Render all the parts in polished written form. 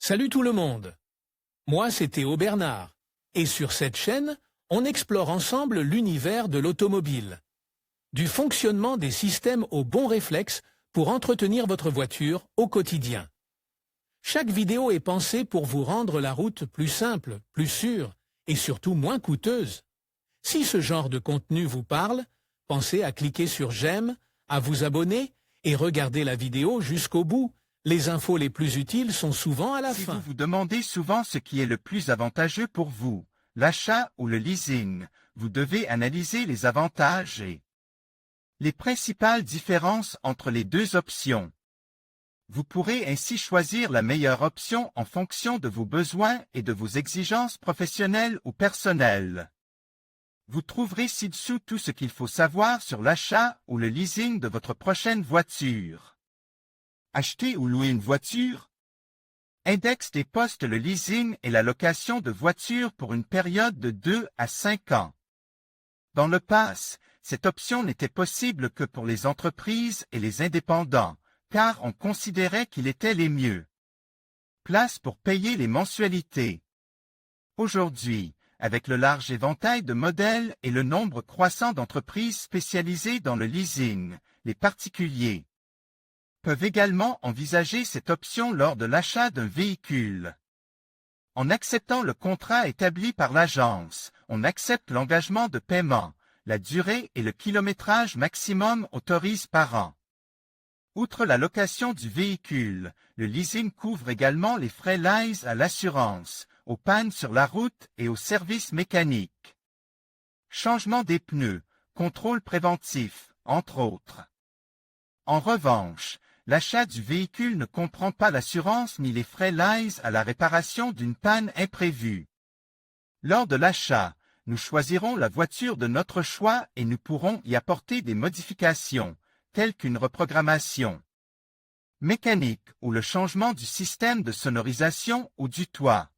Salut tout le monde. Moi, c'est Théo Bernard. Et sur cette chaîne, on explore ensemble l'univers de l'automobile. Du fonctionnement des systèmes aux bons réflexes pour entretenir votre voiture au quotidien. Chaque vidéo est pensée pour vous rendre la route plus simple, plus sûre et surtout moins coûteuse. Si ce genre de contenu vous parle, pensez à cliquer sur j'aime, à vous abonner et regarder la vidéo jusqu'au bout. Les infos les plus utiles sont souvent à la fin. Si vous vous demandez souvent ce qui est le plus avantageux pour vous, l'achat ou le leasing, vous devez analyser les avantages et les principales différences entre les deux options. Vous pourrez ainsi choisir la meilleure option en fonction de vos besoins et de vos exigences professionnelles ou personnelles. Vous trouverez ci-dessous tout ce qu'il faut savoir sur l'achat ou le leasing de votre prochaine voiture. Acheter ou louer une voiture? Index des postes le leasing et la location de voitures pour une période de 2 à 5 ans. Dans le passé, cette option n'était possible que pour les entreprises et les indépendants, car on considérait qu'il était les mieux. Place pour payer les mensualités. Aujourd'hui, avec le large éventail de modèles et le nombre croissant d'entreprises spécialisées dans le leasing, les particuliers peuvent également envisager cette option lors de l'achat d'un véhicule. En acceptant le contrat établi par l'agence, on accepte l'engagement de paiement, la durée et le kilométrage maximum autorisé par an. Outre la location du véhicule, le leasing couvre également les frais liés à l'assurance, aux pannes sur la route et aux services mécaniques. Changement des pneus, contrôle préventif, entre autres. En revanche, l'achat du véhicule ne comprend pas l'assurance ni les frais liés à la réparation d'une panne imprévue. Lors de l'achat, nous choisirons la voiture de notre choix et nous pourrons y apporter des modifications, telles qu'une reprogrammation mécanique ou le changement du système de sonorisation ou du toit.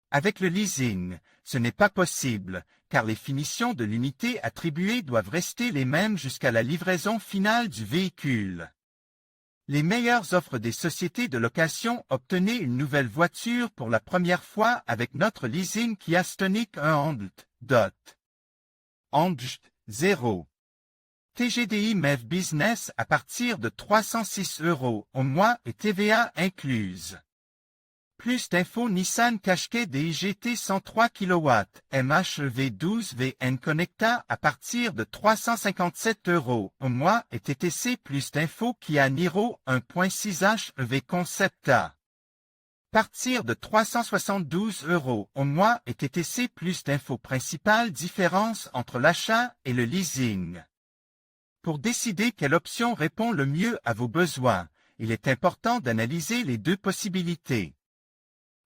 Avec le leasing, ce n'est pas possible, car les finitions de l'unité attribuée doivent rester les mêmes jusqu'à la livraison finale du véhicule. Les meilleures offres des sociétés de location. Obtenez une nouvelle voiture pour la première fois avec notre leasing Kia Stonic 1 Andj 0. TGDI MEV Business à partir de 306 € au mois et TVA incluse. Plus d'infos Nissan Qashqai DIGT 103 kW, MHEV 12 VN Connecta à partir de 357 € au mois et TTC. Plus d'infos Kia Niro 1.6 HEV Concepta. Partir de 372 € au mois et TTC. Plus d'infos Principales différences entre l'achat et le leasing. Pour décider quelle option répond le mieux à vos besoins, il est important d'analyser les deux possibilités.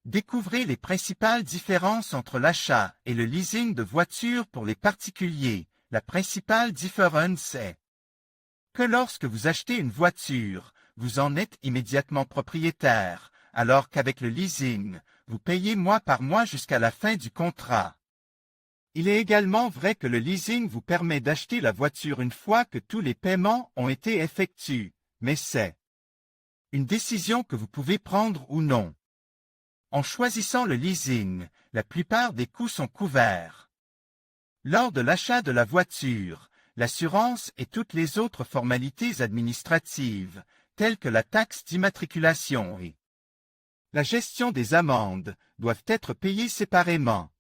Découvrez les principales différences entre l'achat et le leasing de voitures pour les particuliers. La principale différence est que lorsque vous achetez une voiture, vous en êtes immédiatement propriétaire, alors qu'avec le leasing, vous payez mois par mois jusqu'à la fin du contrat. Il est également vrai que le leasing vous permet d'acheter la voiture une fois que tous les paiements ont été effectués, mais c'est une décision que vous pouvez prendre ou non. En choisissant le leasing, la plupart des coûts sont couverts. Lors de l'achat de la voiture, l'assurance et toutes les autres formalités administratives, telles que la taxe d'immatriculation et la gestion des amendes, doivent être payées séparément.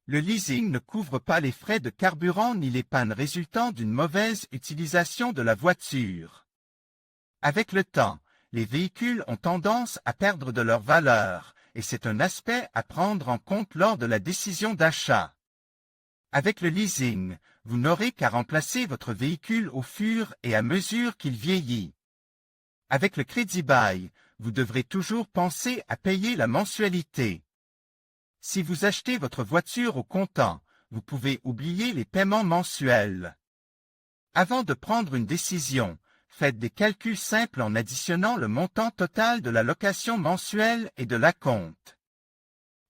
Le leasing ne couvre pas les frais de carburant ni les pannes résultant d'une mauvaise utilisation de la voiture. Avec le temps, les véhicules ont tendance à perdre de leur valeur, et c'est un aspect à prendre en compte lors de la décision d'achat. Avec le leasing, vous n'aurez qu'à remplacer votre véhicule au fur et à mesure qu'il vieillit. Avec le crédit bail, vous devrez toujours penser à payer la mensualité. Si vous achetez votre voiture au comptant, vous pouvez oublier les paiements mensuels. Avant de prendre une décision, faites des calculs simples en additionnant le montant total de la location mensuelle et de l'acompte.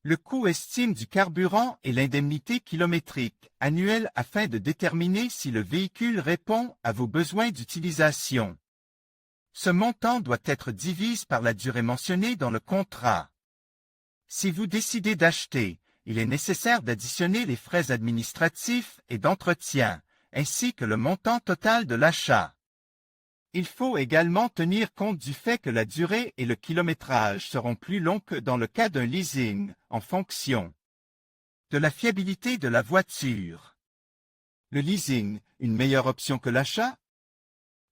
Le coût estime du carburant et l'indemnité kilométrique annuelle afin de déterminer si le véhicule répond à vos besoins d'utilisation. Ce montant doit être divisé par la durée mentionnée dans le contrat. Si vous décidez d'acheter, il est nécessaire d'additionner les frais administratifs et d'entretien, ainsi que le montant total de l'achat. Il faut également tenir compte du fait que la durée et le kilométrage seront plus longs que dans le cas d'un leasing, en fonction de la fiabilité de la voiture. Le leasing, une meilleure option que l'achat?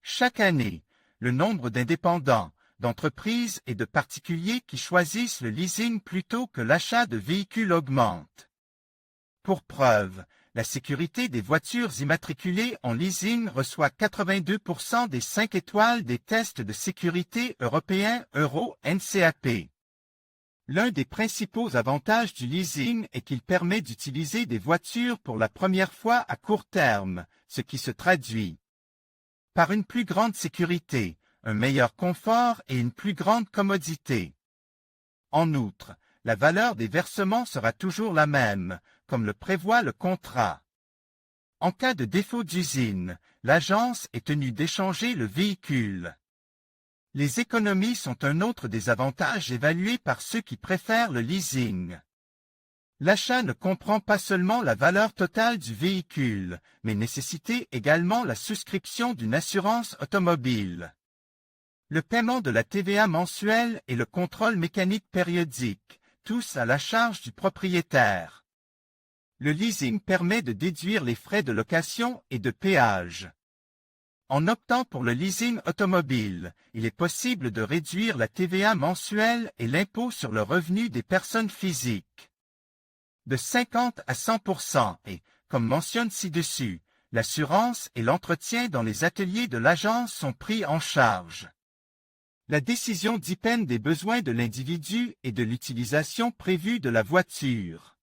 Chaque année, le nombre d'indépendants, d'entreprises et de particuliers qui choisissent le leasing plutôt que l'achat de véhicules augmente. Pour preuve, la sécurité des voitures immatriculées en leasing reçoit 82% des 5 étoiles des tests de sécurité européens Euro NCAP. L'un des principaux avantages du leasing est qu'il permet d'utiliser des voitures pour la première fois à court terme, ce qui se traduit par une plus grande sécurité, un meilleur confort et une plus grande commodité. En outre, la valeur des versements sera toujours la même, comme le prévoit le contrat. En cas de défaut d'usine, l'agence est tenue d'échanger le véhicule. Les économies sont un autre des avantages évalués par ceux qui préfèrent le leasing. L'achat ne comprend pas seulement la valeur totale du véhicule, mais nécessite également la souscription d'une assurance automobile, le paiement de la TVA mensuelle et le contrôle mécanique périodique, tous à la charge du propriétaire. Le leasing permet de déduire les frais de location et de péage. En optant pour le leasing automobile, il est possible de réduire la TVA mensuelle et l'impôt sur le revenu des personnes physiques de 50 à 100% et, comme mentionne ci-dessus, l'assurance et l'entretien dans les ateliers de l'agence sont pris en charge. La décision dépend des besoins de l'individu et de l'utilisation prévue de la voiture.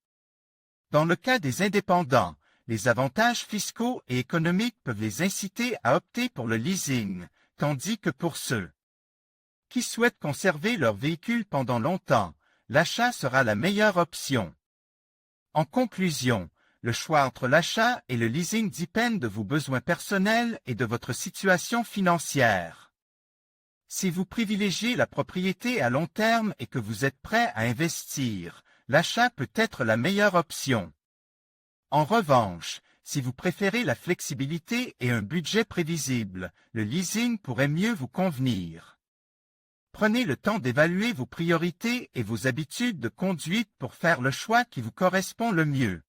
Dans le cas des indépendants, les avantages fiscaux et économiques peuvent les inciter à opter pour le leasing, tandis que pour ceux qui souhaitent conserver leur véhicule pendant longtemps, l'achat sera la meilleure option. En conclusion, le choix entre l'achat et le leasing dépend de vos besoins personnels et de votre situation financière. Si vous privilégiez la propriété à long terme et que vous êtes prêt à investir, l'achat peut être la meilleure option. En revanche, si vous préférez la flexibilité et un budget prévisible, le leasing pourrait mieux vous convenir. Prenez le temps d'évaluer vos priorités et vos habitudes de conduite pour faire le choix qui vous correspond le mieux.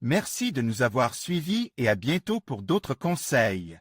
Merci de nous avoir suivis et à bientôt pour d'autres conseils.